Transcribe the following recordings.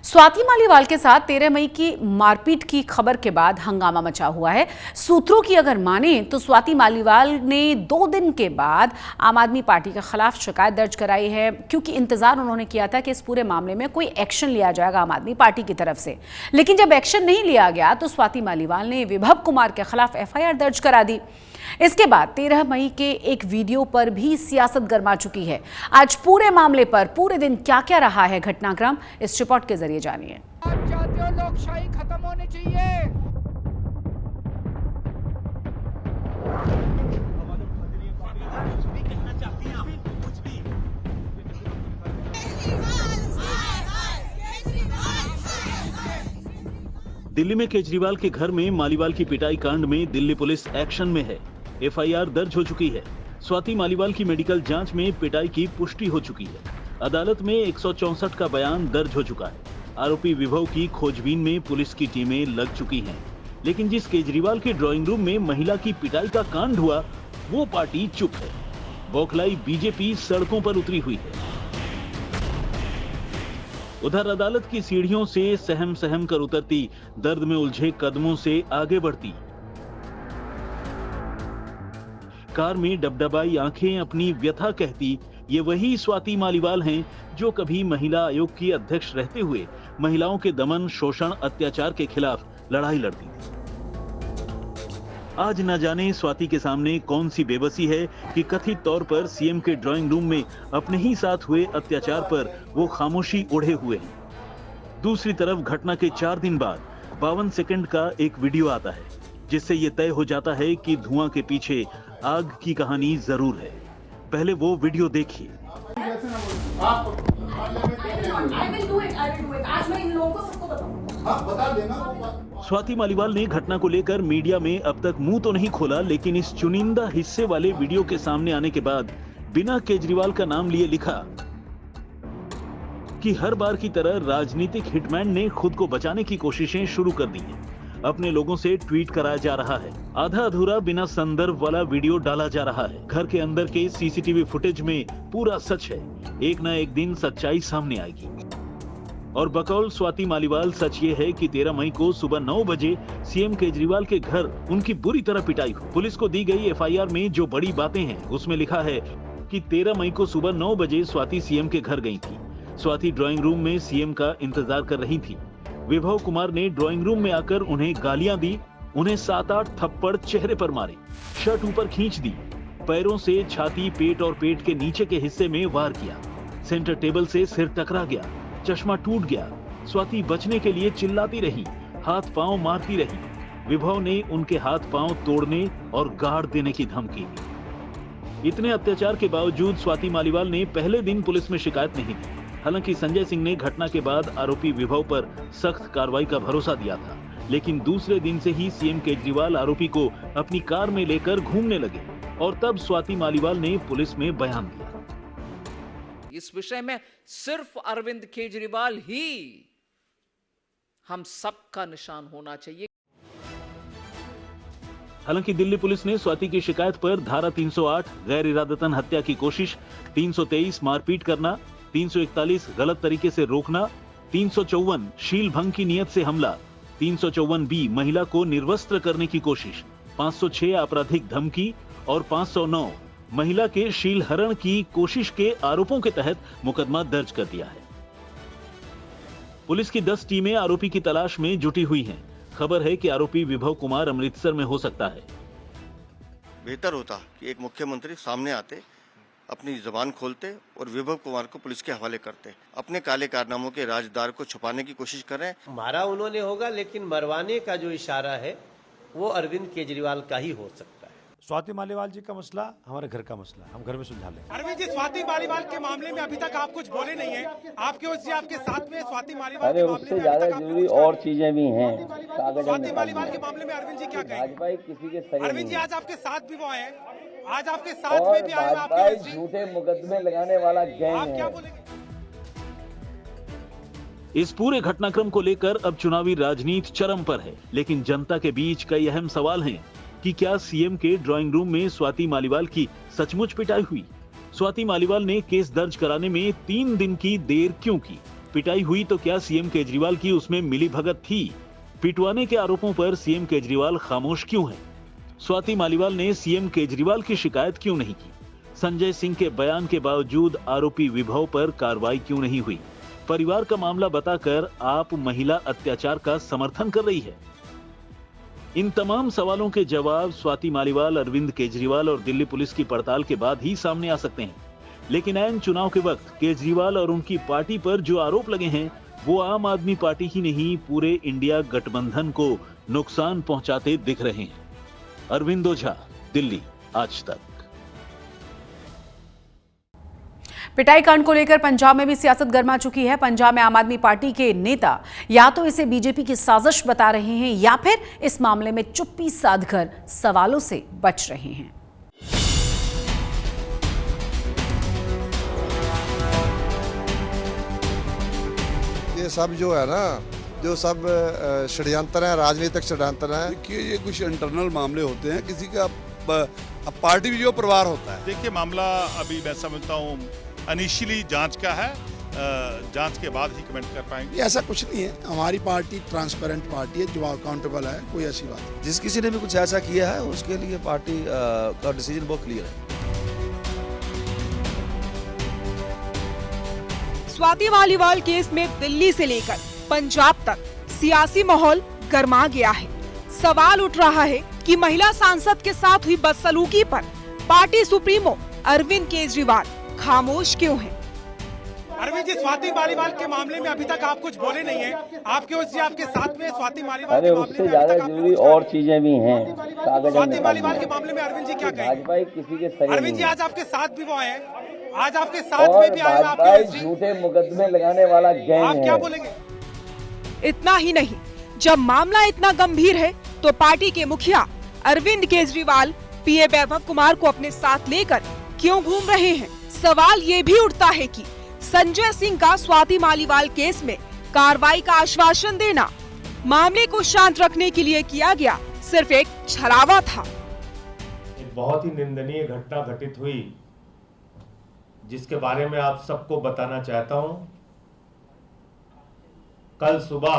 स्वाति मालीवाल के साथ 13 मई की मारपीट की खबर के बाद हंगामा मचा हुआ है। सूत्रों की अगर माने तो स्वाति मालीवाल ने 2 दिन के बाद आम आदमी पार्टी के खिलाफ शिकायत दर्ज कराई है, क्योंकि इंतजार उन्होंने किया था कि इस पूरे मामले में कोई एक्शन लिया जाएगा आम आदमी पार्टी की तरफ से। लेकिन जब एक्शन नहीं लिया गया तो स्वाति मालीवाल ने विभव कुमार के खिलाफ FIR दर्ज करा दी। इसके बाद 13 मई के एक वीडियो पर भी सियासत गर्मा चुकी है। आज पूरे मामले पर पूरे दिन क्या क्या रहा है घटनाक्रम, इस रिपोर्ट के जरिए जानिए। आप चाहते हो लोकशाही खत्म होनी चाहिए? दिल्ली में केजरीवाल के घर में मालीवाल की पिटाई कांड में दिल्ली पुलिस एक्शन में है। FIR दर्ज हो चुकी है। स्वाति मालीवाल की मेडिकल जांच में पिटाई की पुष्टि हो चुकी है। अदालत में 164 का बयान दर्ज हो चुका है। आरोपी विभव की खोजबीन में पुलिस की टीमें लग चुकी हैं। लेकिन जिस केजरीवाल के ड्राइंग रूम में महिला की पिटाई का कांड हुआ, वो पार्टी चुप है। बौखलाई बीजेपी सड़कों पर उतरी हुई है। उधर अदालत की सीढ़ियों से सहम सहम कर उतरती, दर्द में उलझे कदमों से आगे बढ़ती, कार में डबडबाई आंखें अपनी व्यथा कहती, ये वही स्वाति मालीवाल हैं जो कभी महिला आयोग की अध्यक्ष रहते हुए महिलाओं के दमन, शोषण, अत्याचार के खिलाफ लड़ाई लड़ती थी। आज न जाने स्वाति के सामने कौन सी बेबसी है कि कथित तौर पर सीएम के ड्राइंग रूम में अपने ही साथ हुए अत्याचार पर वो खामोशी ओढ़े हुए हैं। दूसरी तरफ घटना के 4 दिन बाद 52 सेकंड का एक वीडियो आता है, जिससे ये तय हो जाता है कि धुआं के पीछे आग की कहानी जरूर है। पहले वो वीडियो देखिए। स्वाति मालीवाल ने घटना को लेकर मीडिया में अब तक मुंह तो नहीं खोला, लेकिन इस चुनिंदा हिस्से वाले वीडियो के सामने आने के बाद बिना केजरीवाल का नाम लिए लिखा कि हर बार की तरह राजनीतिक हिटमैन ने खुद को बचाने की कोशिशें शुरू कर दी हैं। अपने लोगों से ट्वीट कराया जा रहा है। आधा अधूरा बिना संदर्भ वाला वीडियो डाला जा रहा है। घर के अंदर के CCTV फुटेज में पूरा सच है। एक न एक दिन सच्चाई सामने आएगी। और बकौल स्वाति मालीवाल सच ये है कि 13 मई को सुबह 9 बजे सीएम केजरीवाल के घर उनकी बुरी तरह पिटाई हुई। पुलिस को दी गई FIR में जो बड़ी बातें हैं, उसमें लिखा है कि 13 मई को सुबह 9 बजे स्वाति सीएम के घर गई थी। स्वाति ड्राइंग रूम में सीएम का इंतजार कर रही थी। विभव कुमार ने ड्राइंग रूम में आकर उन्हें गालियां दी, उन्हें 7-8 थप्पड़ चेहरे पर मारे, शर्ट ऊपर खींच दी, पैरों से छाती, पेट और पेट के नीचे के हिस्से में वार किया। सेंटर टेबल से सिर टकरा गया, चश्मा टूट गया। स्वाति बचने के लिए चिल्लाती रही, हाथ पांव मारती रही। विभव ने उनके हाथ पांव तोड़ने और गाड़ देने की धमकी दी। इतने अत्याचार के बावजूद स्वाति मालीवाल ने पहले दिन पुलिस में शिकायत नहीं दी। हालांकि संजय सिंह ने घटना के बाद आरोपी विभव पर सख्त कार्रवाई का भरोसा दिया था, लेकिन दूसरे दिन से ही सीएम केजरीवाल आरोपी को अपनी कार में लेकर घूमने लगे और तब स्वाति मालीवाल ने पुलिस में बयान दिया। इस विषय में सिर्फ अरविंद केजरीवाल ही हम सबका निशान होना चाहिए। हालांकि दिल्ली पुलिस ने स्वाति की शिकायत पर धारा 308 गैर इरादतन हत्या की कोशिश, 323 मारपीट करना, 341 गलत तरीके से रोकना, 354 शील भंग की नियत से हमला, 354B महिला को निर्वस्त्र करने की कोशिश, 506 आपराधिक धमकी और 509 महिला के शील हरण की कोशिश के आरोपों के तहत मुकदमा दर्ज कर दिया है। पुलिस की 10 टीमें आरोपी की तलाश में जुटी हुई हैं। खबर है कि आरोपी विभव कुमार अमृतसर में हो सकता है। बेहतर होता कि एक मुख्यमंत्री सामने आते, अपनी जबान खोलते और विभव कुमार को पुलिस के हवाले करते। अपने काले कारनामों के राजदार को छुपाने की कोशिश कर रहे हैं। मारा उन्होंने होगा, लेकिन मरवाने का जो इशारा है वो अरविंद केजरीवाल का ही हो सकता है। स्वाति मालीवाल जी का मसला हमारे घर का मसला, हम घर में सुलझा लेंगे। अरविंद जी, स्वाति मालीवाल के मामले में अभी तक आप कुछ बोले नहीं है। आपके ओर से आपके साथ में स्वाति मालीवाल के मामले में ज्यादा जरूरी और चीजें भी हैं। स्वाति मालीवाल के मामले में अरविंद जी क्या कहेंगे? किसी के सही अरविंद जी, आज आपके साथ भी वो आए हैं, आज आपके साथ में भी आए आपके झूठे मुकदमे लगाने वाला गैंग आप क्या है। बोलेंगे? इस पूरे घटनाक्रम को लेकर अब चुनावी राजनीति चरम पर है, लेकिन जनता के बीच कई अहम सवाल हैं कि क्या सीएम के ड्राइंग रूम में स्वाति मालीवाल की सचमुच पिटाई हुई? स्वाति मालीवाल ने केस दर्ज कराने में 3 दिन की देर क्यों की? पिटाई हुई तो क्या सीएम केजरीवाल की उसमें मिलीभगत थी? पिटवाने के आरोपों पर सीएम केजरीवाल खामोश क्यों हैं? स्वाति मालीवाल ने सीएम केजरीवाल की शिकायत क्यों नहीं की? संजय सिंह के बयान के बावजूद आरोपी विभव पर कार्रवाई क्यों नहीं हुई? परिवार का मामला बताकर आप महिला अत्याचार का समर्थन कर रही है। इन तमाम सवालों के जवाब स्वाति मालीवाल, अरविंद केजरीवाल और दिल्ली पुलिस की पड़ताल के बाद ही सामने आ सकते हैं। लेकिन ऐन चुनाव के वक्त केजरीवाल और उनकी पार्टी पर जो आरोप लगे हैं वो आम आदमी पार्टी ही नहीं, पूरे इंडिया गठबंधन को नुकसान पहुंचाते दिख रहे हैं। अरविंद ओझा, दिल्ली, आज तक। पिटाई कांड को लेकर पंजाब में भी सियासत गर्मा चुकी है। पंजाब में आम आदमी पार्टी के नेता या तो इसे बीजेपी की साजिश बता रहे हैं या फिर इस मामले में चुप्पी साधकर सवालों से बच रहे हैं। ये सब जो है ना, जो सब षड्यंत्र है, राजनीतिक षड्यंत्र है। देखिए, ये कुछ इंटरनल मामले होते हैं, किसी का पार्टी भी जो परिवार होता है। देखिए, मामला अभी मैं समझता हूँ इनिशियली जांच का है, जांच के बाद ही कमेंट कर पाएंगे। ऐसा कुछ नहीं है, हमारी पार्टी ट्रांसपेरेंट पार्टी है, जो अकाउंटेबल है, कोई ऐसी बात नहीं। जिस किसी ने भी कुछ ऐसा किया है उसके लिए पार्टी का डिसीजन बहुत क्लियर है। स्वाति मालीवाल केस में दिल्ली से लेकर पंजाब तक सियासी माहौल गर्मा गया है। सवाल उठ रहा है कि महिला सांसद के साथ हुई बदसलूकी पर पार्टी सुप्रीमो अरविंद केजरीवाल खामोश क्यों हैं? अरविंद जी, स्वाति मालीवाल के मामले में अभी तक आप कुछ बोले नहीं हैं। आपके ओर से आपके साथ में स्वाति मालीवाल अरे उससे ज्यादा जरूरी और चीजें भी हैं। स्वाति मालीवाल के मामले में अरविंद जी क्या कहेंगे? भाजपा किसी के सही अरविंद जी, आज आपके साथ भी वो आए हैं, आज आपके साथ में भी आए भाजपा झूठे मुकदमे लगाने वाला गैंग आप है। क्या बोलेंगे? इतना ही नहीं, जब मामला इतना गंभीर है तो पार्टी के मुखिया अरविंद केजरीवाल पीए वैभव कुमार को अपने साथ लेकर क्यों घूम रहे हैं? सवाल ये भी उठता है कि संजय सिंह का स्वाति मालीवाल केस में कार्रवाई का आश्वासन देना मामले को शांत रखने के लिए किया गया सिर्फ एक छलावा था। एक बहुत ही निंदनीय घटना घटित हुई जिसके बारे में आप सबको बताना चाहता हूं। कल सुबह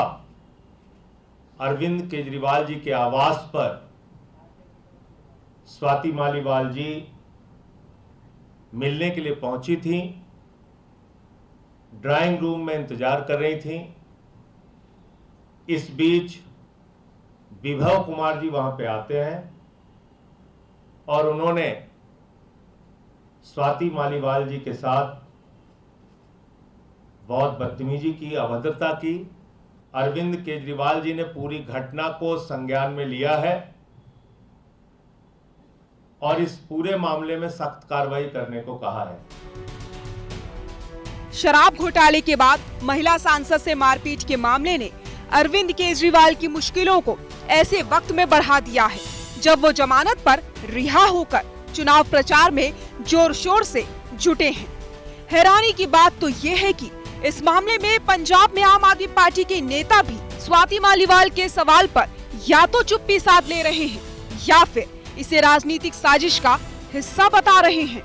अरविंद केजरीवाल जी के आवास पर स्वाति मालीवाल जी मिलने के लिए पहुंची थी, ड्राइंग रूम में इंतजार कर रही थी। इस बीच विभव कुमार जी वहां पे आते हैं और उन्होंने स्वाति मालीवाल जी के साथ बहुत बदतमीजी की, अभद्रता की। अरविंद केजरीवाल जी ने पूरी घटना को संज्ञान में लिया है और इस पूरे मामले में सख्त कार्रवाई करने को कहा है। शराब घोटाले के बाद महिला सांसद से मारपीट के मामले ने अरविंद केजरीवाल की मुश्किलों को ऐसे वक्त में बढ़ा दिया है जब वो जमानत पर रिहा होकर चुनाव प्रचार में जोर शोर से जुटे हैं। हैरानी की बात तो ये है कि इस मामले में पंजाब में आम आदमी पार्टी के नेता भी स्वाति मालीवाल के सवाल पर या तो चुप्पी साध ले रहे हैं या फिर इसे राजनीतिक साजिश का हिस्सा बता रहे हैं।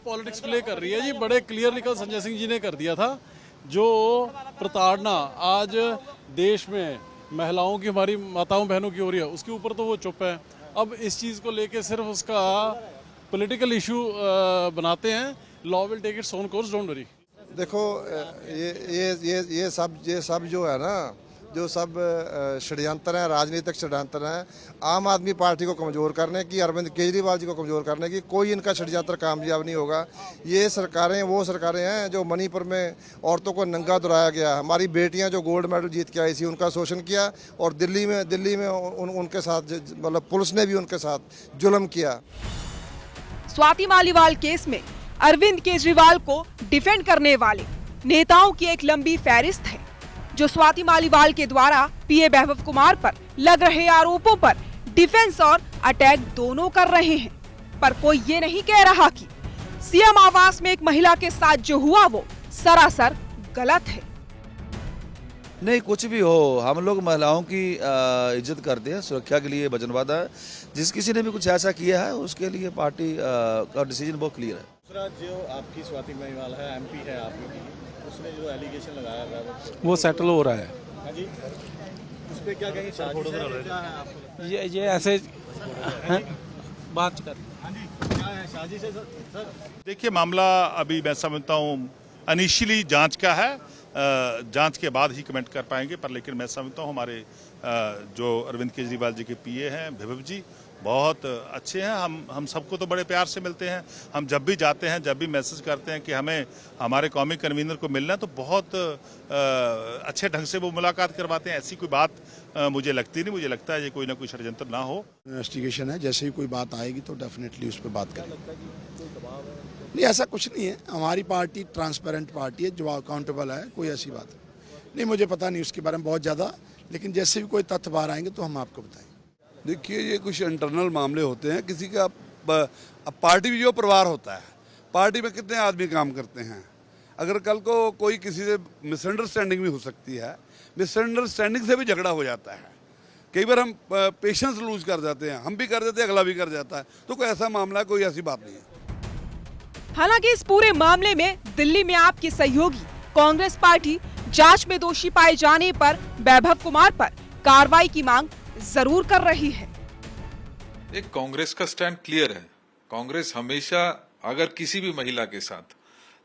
पॉलिटिक्स प्ले कर रही है जी। बड़े क्लियरली कल संजय सिंह जी ने कर दिया था। जो प्रताड़ना आज देश में महिलाओं की, हमारी माताओं बहनों की हो रही है, उसके ऊपर तो वो चुप है। अब इस चीज़ को लेके सिर्फ उसका पॉलिटिकल इशू बनाते हैं। Law will take its own course, don't worry. देखो, ये सब जो है ना, जो सब षड्यंत्र हैं, राजनीतिक षड्यंत्र हैं, आम आदमी पार्टी को कमज़ोर करने की, अरविंद केजरीवाल जी को कमज़ोर करने की, कोई इनका षड्यंत्र कामयाब नहीं होगा। ये सरकारें वो सरकारें हैं जो मणिपुर में औरतों को नंगा दुराया गया, हमारी बेटियां जो गोल्ड मेडल जीत के आई थी उनका शोषण किया, और दिल्ली में उनके साथ, मतलब पुलिस ने भी उनके साथ जुल्म किया। स्वाति मालीवाल केस में अरविंद केजरीवाल को डिफेंड करने वाले नेताओं की एक लंबी फहरिस्त है जो स्वाति मालीवाल के द्वारा पीए वैभव कुमार पर लग रहे आरोपों पर डिफेंस और अटैक दोनों कर रहे हैं। पर कोई ये नहीं कह रहा कि सीएम आवास में एक महिला के साथ जो हुआ वो सरासर गलत है। नहीं, कुछ भी हो, हम लोग महिलाओं की इज्जत करते हैं, सुरक्षा के लिए वचनबद्ध है। जिस किसी ने भी कुछ ऐसा किया है उसके लिए पार्टी का डिसीजन बहुत क्लियर है। दूसरा, जो आपकी स्वाति मालीवाल है, एमपी है आपकी, उसने जो एलिगेशन लगाया वो सेटल हो रहा है। हाँ जी, उस पर क्या कहेंगे? क्या है आपको? ये ऐसे हैं? बात कर। हाँ जी, क्या है साजिश है सर? देखिए, मामला अभी मैं समझता हूँ इनिशियली जांच का है, जांच के बाद ही कमेंट कर पाएंगे, पर लेकिन मैं समझता हूँ हमारे जो अरविंद केजरीवाल जी के पीए हैं विभव जी बहुत अच्छे हैं। हम सबको तो बड़े प्यार से मिलते हैं। हम जब भी जाते हैं, जब भी मैसेज करते हैं कि हमें हमारे कौमी कन्वीनर को मिलना है, तो बहुत अच्छे ढंग से वो मुलाकात करवाते हैं। ऐसी कोई बात मुझे लगती नहीं। मुझे लगता है ये कोई ना कोई षड्यंत्र ना हो। इन्वेस्टिगेशन है, जैसे ही कोई बात आएगी तो डेफिनेटली उस पर बात करेंगे। नहीं, ऐसा कुछ नहीं है। हमारी पार्टी ट्रांसपेरेंट पार्टी है, जो अकाउंटेबल है, कोई ऐसी बात नहीं। मुझे पता नहीं उसके बारे में बहुत ज़्यादा, लेकिन जैसे भी कोई तथ्य बाहर आएंगे तो हम आपको बताएंगे। देखिए, ये कुछ इंटरनल मामले होते हैं। किसी का अब पार्टी भी जो परिवार होता है, पार्टी में कितने आदमी काम करते हैं। अगर कल को कोई किसी से मिसअंडरस्टैंडिंग भी हो सकती है, मिसअंडरस्टैंडिंग से भी झगड़ा हो जाता है। कई बार हम पेशेंस लूज कर जाते हैं, हम भी कर देते हैं, अगला भी कर जाता है। तो कोई ऐसा मामला, कोई ऐसी बात नहीं है। हालांकि इस पूरे मामले में दिल्ली में आपके सहयोगी कांग्रेस पार्टी जांच में दोषी पाए जाने पर वैभव कुमार पर कार्रवाई की मांग जरूर कर रही है। एक कांग्रेस का स्टैंड क्लियर है। कांग्रेस हमेशा अगर किसी भी महिला के साथ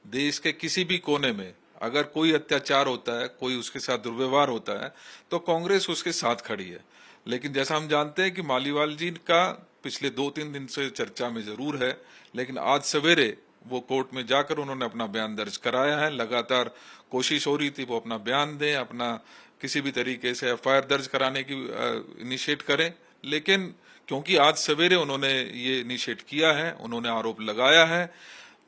देश के किसी भी कोने में अगर कोई अत्याचार होता है, कोई उसके साथ दुर्व्यवहार होता है, तो कांग्रेस उसके साथ खड़ी है। लेकिन जैसा हम जानते हैं कि मालीवाल जी का पिछले 2-3 दिन से चर्चा में जरूर है, लेकिन आज सवेरे वो कोर्ट में जाकर उन्होंने अपना बयान दर्ज कराया है। लगातार कोशिश हो रही थी वो अपना बयान दें, अपना किसी भी तरीके से एफआईआर दर्ज कराने की इनिशिएट करें, लेकिन क्योंकि आज सवेरे उन्होंने ये इनिशिएट किया है, उन्होंने आरोप लगाया है,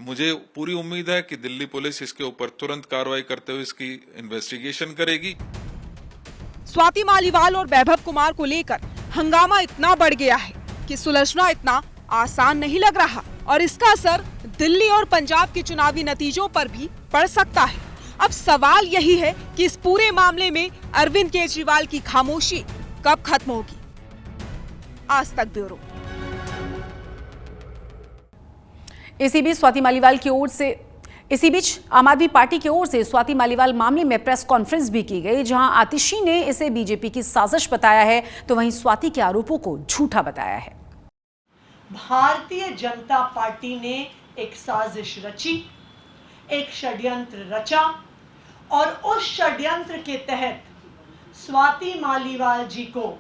मुझे पूरी उम्मीद है कि दिल्ली पुलिस इसके ऊपर तुरंत कार्रवाई करते हुए इसकी इन्वेस्टिगेशन करेगी। स्वाति मालीवाल और वैभव कुमार को लेकर हंगामा इतना बढ़ गया है कि सुलझना इतना आसान नहीं लग रहा और इसका असर दिल्ली और पंजाब के चुनावी नतीजों पर भी पड़ सकता है। अब सवाल यही है कि इस पूरे मामले में अरविंद केजरीवाल की खामोशी कब खत्म होगी। आज तक ब्यूरो। इसी बीच आम आदमी पार्टी की ओर से स्वाति मालीवाल मामले में प्रेस कॉन्फ्रेंस भी की गई, जहां आतिशी ने इसे बीजेपी की साजिश बताया है, तो वहीं स्वाति के आरोपों को झूठा बताया है। भारतीय जनता पार्टी ने एक साजिश रची, एक षड्यंत्र रचा और उस षड्यंत्र के तहत स्वाति मालीवाल जी को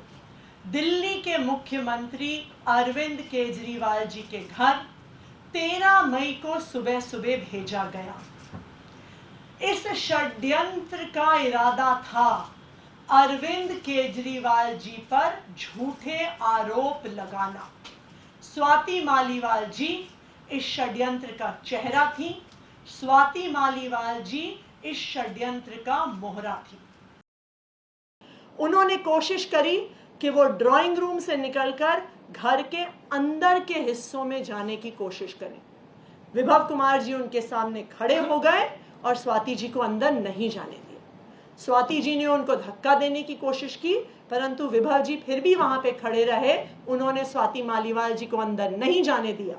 दिल्ली के मुख्यमंत्री अरविंद केजरीवाल जी के घर 13 मई को सुबह सुबह भेजा गया। इस षड्यंत्र का इरादा था अरविंद केजरीवाल जी पर झूठे आरोप लगाना। स्वाति मालीवाल जी इस षड्यंत्र का चेहरा थी। स्वाति मालीवाल जी इस षड्यंत्र का मोहरा थी। उन्होंने कोशिश करी कि वो ड्राइंग रूम से निकलकर घर के अंदर के हिस्सों में जाने की कोशिश करें। विभव कुमार जी उनके सामने खड़े हो गए और स्वाति जी को अंदर नहीं जाने दिया। स्वाति जी ने उनको धक्का देने की कोशिश की, परंतु विभव जी फिर भी वहां पे खड़े रहे। उन्होंने स्वाति मालीवाल जी को अंदर नहीं जाने दिया।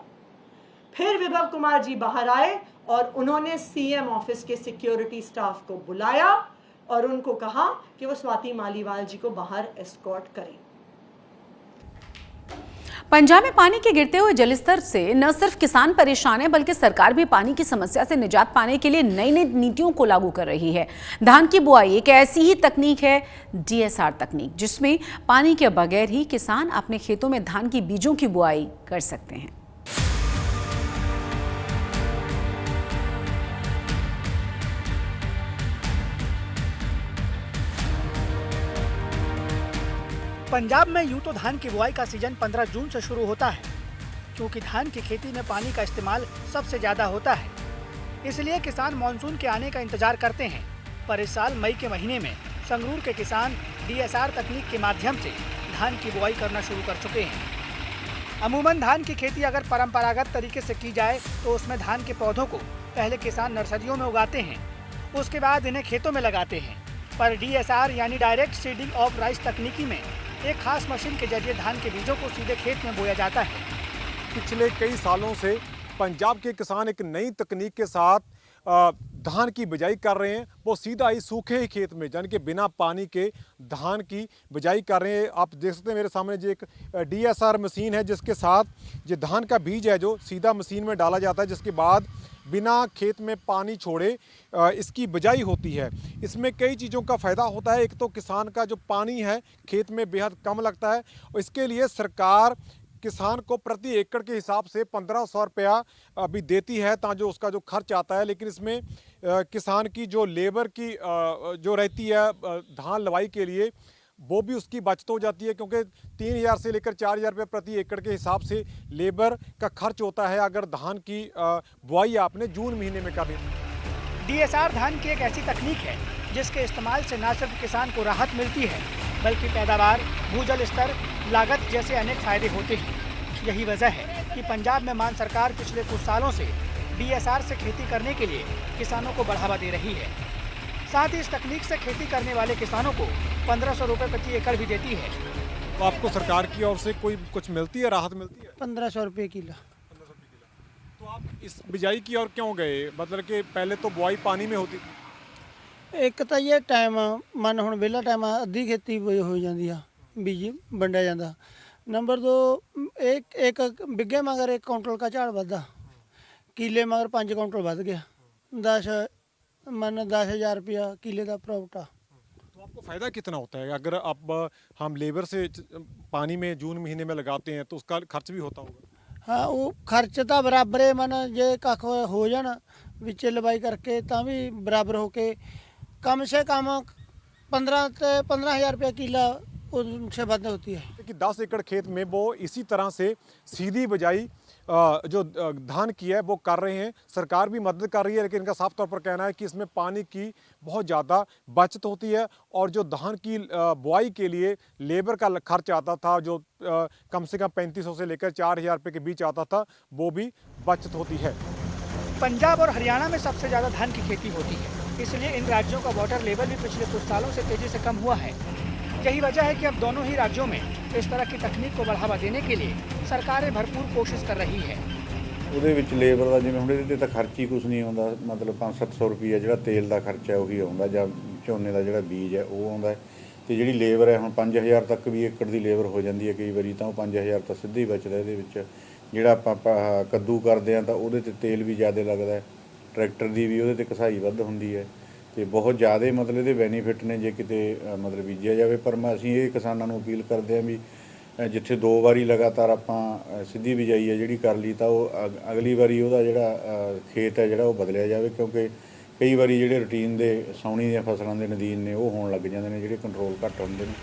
फिर विभव कुमार जी बाहर आए और उन्होंने सीएम ऑफिस के सिक्योरिटी स्टाफ को बुलाया और उनको कहा कि वो स्वाति मालीवाल जी को बाहर एस्कॉर्ट करें। पंजाब में पानी के गिरते हुए जलस्तर से न सिर्फ किसान परेशान है, बल्कि सरकार भी पानी की समस्या से निजात पाने के लिए नई नई नीतियों को लागू कर रही है। धान की बुआई एक ऐसी ही तकनीक है, डीएसआर तकनीक, जिसमें पानी के बगैर ही किसान अपने खेतों में धान की बीजों की बुआई कर सकते हैं। पंजाब में यूं तो धान की बुआई का सीजन 15 जून से शुरू होता है, क्योंकि धान की खेती में पानी का इस्तेमाल सबसे ज़्यादा होता है। इसलिए किसान मानसून के आने का इंतजार करते हैं। पर इस साल मई के महीने में संगरूर के किसान डीएसआर तकनीक के माध्यम से धान की बुआई करना शुरू कर चुके हैं। अमूमन धान की खेती अगर परंपरागत तरीके से की जाए तो उसमें धान के पौधों को पहले किसान नर्सरियों में उगाते हैं, उसके बाद इन्हें खेतों में लगाते हैं। पर डीएसआर यानी डायरेक्ट सीडिंग ऑफ राइस तकनीकी में एक खास मशीन के जरिए धान के बीजों को सीधे खेत में बोया जाता है। पिछले कई सालों से पंजाब के किसान एक नई तकनीक के साथ धान की बिजाई कर रहे हैं वो सीधा ही सूखे ही खेत में यानी कि बिना पानी के धान की बिजाई कर रहे हैं। आप देख सकते हैं मेरे सामने जो एक DSR मशीन है जिसके साथ जो धान का बीज है जो सीधा मशीन में डाला जाता है, जिसके बाद बिना खेत में पानी छोड़े इसकी बिजाई होती है। इसमें कई चीज़ों का फ़ायदा होता है। एक तो किसान का जो पानी है खेत में बेहद कम लगता है और इसके लिए सरकार किसान को प्रति एकड़ के हिसाब से 1500 रुपया अभी देती है ताकि जो उसका जो खर्च आता है। लेकिन इसमें किसान की जो लेबर की जो रहती है धान लवाई के लिए वो भी उसकी बचत हो जाती है, क्योंकि 3000 से लेकर 4000 रुपये प्रति एकड़ के हिसाब से लेबर का खर्च होता है अगर धान की बुआई आपने जून महीने में करनी। DSR धान की एक ऐसी तकनीक है जिसके इस्तेमाल से न सिर्फ किसान को राहत मिलती है बल्कि पैदावार, भूजल स्तर, लागत जैसे अनेक फायदे होते हैं। यही वजह है कि पंजाब में मान सरकार पिछले कुछ सालों से DSR से खेती करने के लिए किसानों को बढ़ावा दे रही है। साथ ही इस तकनीक से खेती करने वाले किसानों को 1500 रुपये प्रति एकड़ भी देती है। तो आपको सरकार की ओर से कोई कुछ मिलती है, राहत मिलती है? 1500 रुपये किलो। तो आप इस बिजाई की ओर क्यों गए? मतलब कि पहले तो बुआई पानी में होती थी। एक तो ये टाइम मन हुण वेला टाइम अद्धी खेती हो जाती है, बीज वंडिया जाता। नंबर 2 एक बिघे मगर 1 कुंटल का झाड़ बढ़ा, किले मगर 5 कुंटल बढ़ गया, 10,000 रुपया किले का प्रॉफिट। तो आपको फ़ायदा कितना होता है अगर आप हम लेबर से पानी में जून महीने में लगाते हैं तो उसका खर्च भी होता होगा? हाँ, वो खर्च तो बराबर है, मन जे कख हो जाना विच लवाई करके तो भी बराबर होके कम से कम 15,000 रुपया किला उनसे बंद होती है। कि 10 एकड़ खेत में वो इसी तरह से सीधी बिजाई जो धान की है वो कर रहे हैं। सरकार भी मदद कर रही है, लेकिन इनका साफ तौर पर कहना है कि इसमें पानी की बहुत ज़्यादा बचत होती है और जो धान की बुआई के लिए लेबर का खर्च आता था जो कम से कम 3500 से लेकर 4000 रुपये के बीच आता था वो भी बचत होती है। पंजाब और हरियाणा में सबसे ज़्यादा धान की खेती होती है, इसलिए इन राज्यों का वाटर लेवल भी पिछले कुछ सालों से तेज़ी से कम हुआ है। यही वजह है कि अब दोनों ही राज्यों में इस तरह की तकनीक को बढ़ावा देने के लिए सरकारें भरपूर कोशिश कर रही है। ਉਹਦੇ ਵਿੱਚ ਲੇਬਰ ਦਾ ਜਿਵੇਂ ਹੁਣ ਇਹਦੇ ਤੇ ਤਾਂ ਖਰਚ ਹੀ ਕੁਝ ਨਹੀਂ ਆਉਂਦਾ, ਮਤਲਬ 500-700 ਰੁਪਈਆ ਜਿਹੜਾ ਤੇਲ ਦਾ ਖਰਚਾ ਹੈ ਉਹੀ ਆਉਂਦਾ ਜਾਂ ਝੋਨੇ ਦਾ ਜਿਹੜਾ ਬੀਜ ਹੈ ਉਹ ਆਉਂਦਾ ਤੇ ਜਿਹੜੀ ਲੇਬਰ ਹੈ ਹੁਣ 5000 ਤੱਕ ਵੀ ਏਕੜ ਦੀ ਲੇਬਰ ਹੋ ਜਾਂਦੀ ਹੈ ਕਈ ਵਾਰੀ ਤਾਂ ਉਹ 5000 ਤਾਂ ਸਿੱਧਾ ਹੀ ਬਚਦਾ ਇਹਦੇ ਵਿੱਚ। ਜਿਹੜਾ ਆਪਾਂ ਕੱਦੂ ਕਰਦੇ ਆ ਤਾਂ ਉਹਦੇ ਤੇ ਤੇਲ ਵੀ ਜ਼ਿਆਦਾ ਲੱਗਦਾ, ਟਰੈਕਟਰ ਦੀ ਵੀ ਉਹਦੇ ਤੇ ਕਸਾਈ ਵੱਧ ਹੁੰਦੀ ਹੈ ਤੇ ਬਹੁਤ ਜ਼ਿਆਦਾ ਮਤਲਬ ਇਹਦੇ ਬੈਨੀਫਿਟ ਨੇ ਜੇ ਕਿਤੇ ਮਤਲਬ ਬੀਜਿਆ ਜਾਵੇ। ਪਰ ਅਸੀਂ ਇਹ ਕਿਸਾਨਾਂ ਨੂੰ ਅਪੀਲ ਕਰਦੇ ਹਾਂ ਵੀ ਜਿੱਥੇ 2 ਵਾਰੀ ਲਗਾਤਾਰ ਆਪਾਂ ਸਿੱਧੀ ਬਿਜਾਈ ਹੈ ਜਿਹੜੀ ਕਰ ਲਈ ਤਾਂ ਉਹ ਅਗਲੀ ਵਾਰੀ ਉਹਦਾ ਜਿਹੜਾ ਖੇਤ ਹੈ ਜਿਹੜਾ ਉਹ ਬਦਲਿਆ ਜਾਵੇ, ਕਿਉਂਕਿ ਕਈ ਵਾਰੀ ਜਿਹੜੇ ਰੂਟੀਨ ਦੇ ਸਾਉਣੀ ਦੀਆਂ ਫਸਲਾਂ ਦੇ ਨਦੀਨ ਨੇ ਉਹ ਹੋਣ ਲੱਗ ਜਾਂਦੇ ਨੇ ਜਿਹੜੇ ਕੰਟਰੋਲ ਘੱਟ ਹੁੰਦੇ ਨੇ।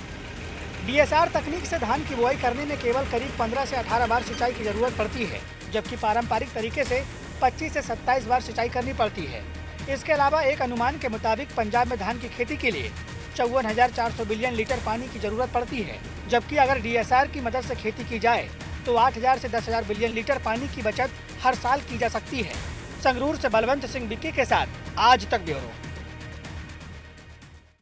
DSR तकनीक से धान की बुआई करने में केवल करीब 15 से 18 बार सिंचाई की जरूरत पड़ती है, जबकि पारंपरिक तरीके से 25 से 27 बार सिंचाई करनी पड़ती है। इसके अलावा एक अनुमान के मुताबिक पंजाब में धान की खेती के लिए 54,400 बिलियन लीटर पानी की जरूरत पड़ती है, जबकि अगर DSR की मदद से खेती की जाए तो 8,000 से 10,000 बिलियन लीटर पानी की बचत हर साल की जा सकती है। संगरूर से बलवंत सिंह बिक्की के साथ आज तक ब्यूरो।